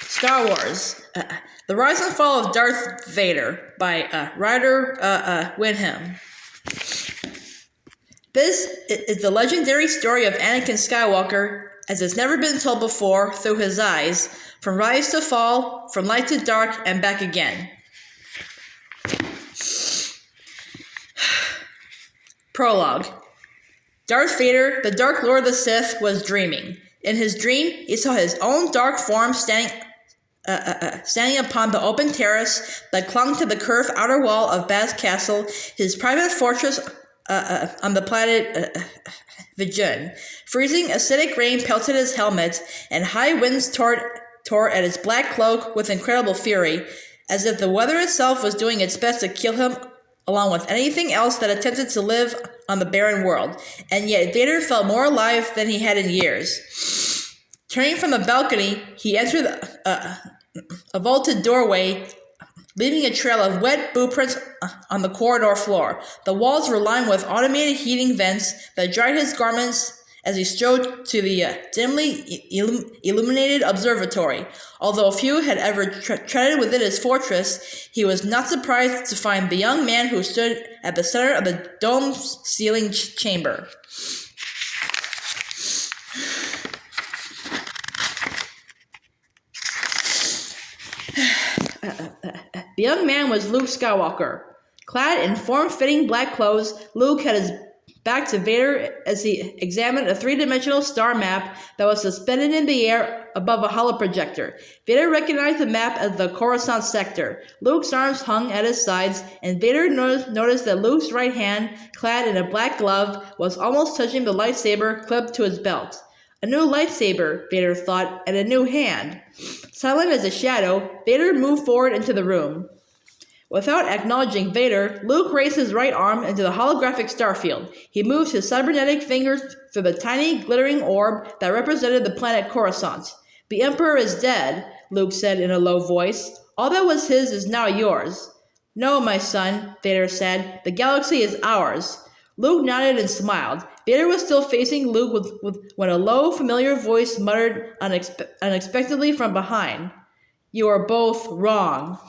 Star Wars. The Rise and Fall of Darth Vader by Ryder Wyndham. This is the legendary story of Anakin Skywalker, as it's never been told before, through his eyes, from rise to fall, from light to dark, and back again. Prologue. Darth Vader, the Dark Lord of the Sith, was dreaming. In his dream, he saw his own dark form standing upon the open terrace that clung to the curved outer wall of Baz Castle, his private fortress on the planet Vijun. Freezing acidic rain pelted his helmet, and high winds tore at his black cloak with incredible fury, as if the weather itself was doing its best to kill him along with anything else that attempted to live on the barren world. And yet Vader felt more alive than he had in years. Turning from the balcony, he entered a vaulted doorway, leaving a trail of wet boot prints on the corridor floor. The walls were lined with automated heating vents that dried his garments as he strode to the dimly illuminated observatory. Although few had ever treaded within his fortress, he was not surprised to find the young man who stood at the center of the dome-ceiling chamber. The young man was Luke Skywalker. Clad in form-fitting black clothes, Luke had his back to Vader as he examined a three-dimensional star map that was suspended in the air above a holoprojector. Vader recognized the map as the Coruscant sector. Luke's arms hung at his sides, and Vader noticed that Luke's right hand, clad in a black glove, was almost touching the lightsaber clipped to his belt. A new lightsaber, Vader thought, and a new hand. Silent as a shadow, Vader moved forward into the room. Without acknowledging Vader, Luke raised his right arm into the holographic starfield. He moved his cybernetic fingers through the tiny, glittering orb that represented the planet Coruscant. "The Emperor is dead," Luke said in a low voice. "All that was his is now yours." "No, my son," Vader said. "The galaxy is ours." Luke nodded and smiled. Vader was still facing Luke when a low, familiar voice muttered unexpectedly from behind. "You are both wrong."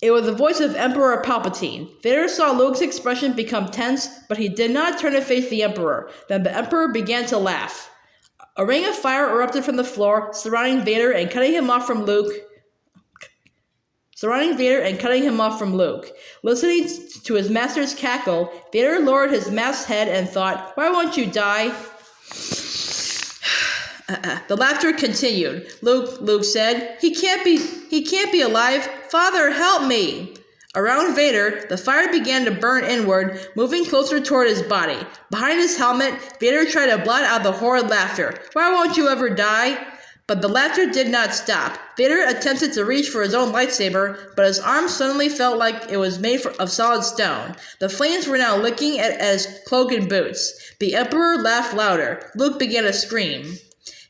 It was the voice of Emperor Palpatine. Vader saw Luke's expression become tense, but he did not turn to face the Emperor. Then the Emperor began to laugh. A ring of fire erupted from the floor, surrounding Vader and cutting him off from Luke. Listening to his master's cackle, Vader lowered his masked head and thought, "Why won't you die?" The laughter continued. Luke said, He can't be alive. Father, help me." Around Vader, the fire began to burn inward, moving closer toward his body. Behind his helmet, Vader tried to blot out the horrid laughter. "Why won't you ever die?" But the laughter did not stop. Vader attempted to reach for his own lightsaber, but his arm suddenly felt like it was made of solid stone. The flames were now licking at his cloak and boots. The Emperor laughed louder. Luke began to scream.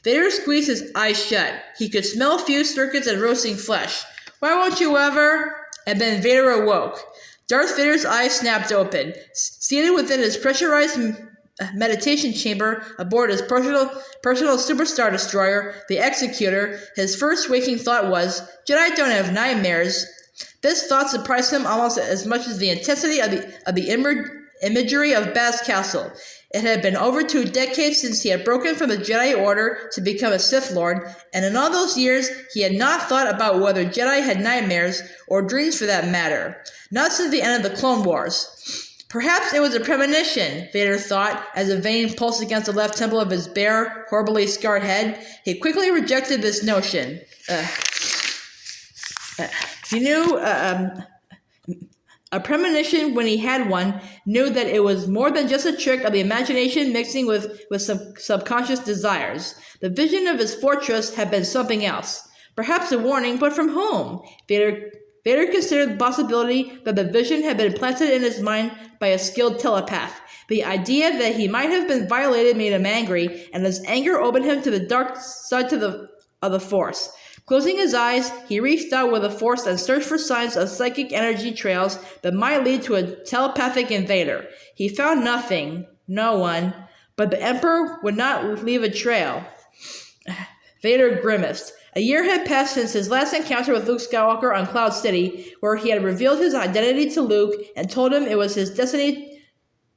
Vader squeezed his eyes shut. He could smell fused circuits and roasting flesh. "Why won't you ever?" And then Vader awoke. Darth Vader's eyes snapped open. Seated within his pressurized meditation chamber aboard his personal superstar destroyer, the Executor, his first waking thought was, "Jedi don't have nightmares." This thought surprised him almost as much as the intensity of the imagery of Baz Castle. It had been over 2 decades since he had broken from the Jedi Order to become a Sith Lord, and in all those years, he had not thought about whether Jedi had nightmares, or dreams for that matter. Not since the end of the Clone Wars. Perhaps it was a premonition, Vader thought, as a vein pulsed against the left temple of his bare, horribly scarred head. He quickly rejected this notion. He knew a premonition, when he had one, knew that it was more than just a trick of the imagination mixing with some subconscious desires. The vision of his fortress had been something else. Perhaps a warning, but from whom? Vader considered the possibility that the vision had been planted in his mind by a skilled telepath. The idea that he might have been violated made him angry, and his anger opened him to the dark side of the Force. Closing his eyes, he reached out with the Force and searched for signs of psychic energy trails that might lead to a telepathic invader. He found nothing, no one, but the Emperor would not leave a trail. Vader grimaced. A year had passed since his last encounter with Luke Skywalker on Cloud City, where he had revealed his identity to Luke and told him it was his destiny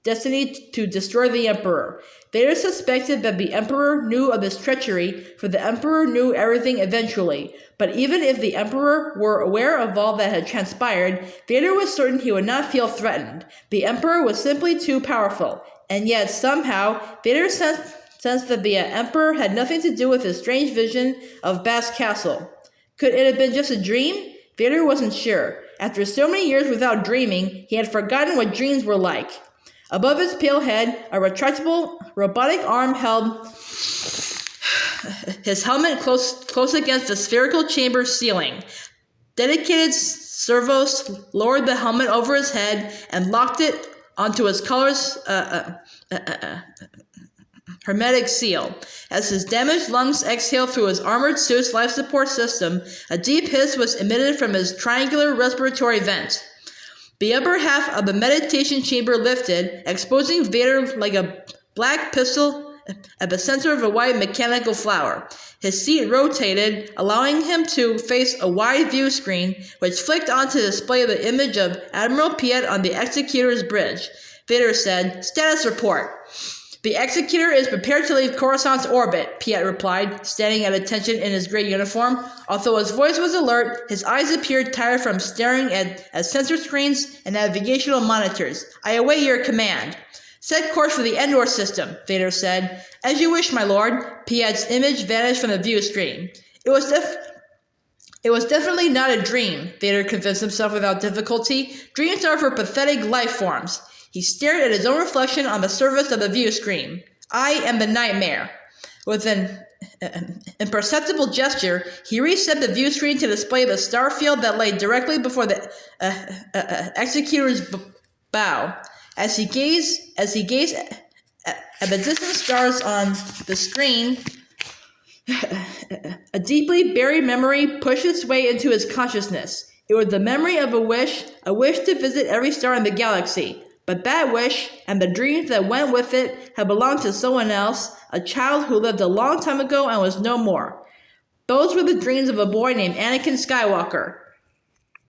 to destroy the Emperor. Vader suspected that the Emperor knew of his treachery, for the Emperor knew everything eventually. But even if the Emperor were aware of all that had transpired, Vader was certain he would not feel threatened. The Emperor was simply too powerful. And yet, somehow, Vader sensed that the Emperor had nothing to do with his strange vision of Bast Castle. Could it have been just a dream? Vader wasn't sure. After so many years without dreaming, he had forgotten what dreams were like. Above his pale head, a retractable robotic arm held his helmet close against the spherical chamber ceiling. Dedicated servos lowered the helmet over his head and locked it onto his collar's hermetic seal. As his damaged lungs exhaled through his armored suit's life support system, a deep hiss was emitted from his triangular respiratory vent. The upper half of the meditation chamber lifted, exposing Vader like a black pistol at the center of a white mechanical flower. His seat rotated, allowing him to face a wide view screen, which flicked onto display the image of Admiral Piet on the Executor's bridge. Vader said, "Status report." "The Executor is prepared to leave Coruscant's orbit," Piet replied, standing at attention in his gray uniform. Although his voice was alert, his eyes appeared tired from staring at sensor screens and navigational monitors. "I await your command." "Set course for the Endor system," Vader said. "As you wish, my lord." Piet's image vanished from the view screen. It was definitely not a dream, Vader convinced himself without difficulty. Dreams are for pathetic life forms. He stared at his own reflection on the surface of the view screen. "I am the nightmare." With an imperceptible gesture, he reset the view screen to display the star field that lay directly before the Executor's bow. As he gazed at the distant stars on the screen, a deeply buried memory pushed its way into his consciousness. It was the memory of a wish to visit every star in the galaxy. But that wish, and the dreams that went with it, had belonged to someone else, a child who lived a long time ago and was no more. Those were the dreams of a boy named Anakin Skywalker.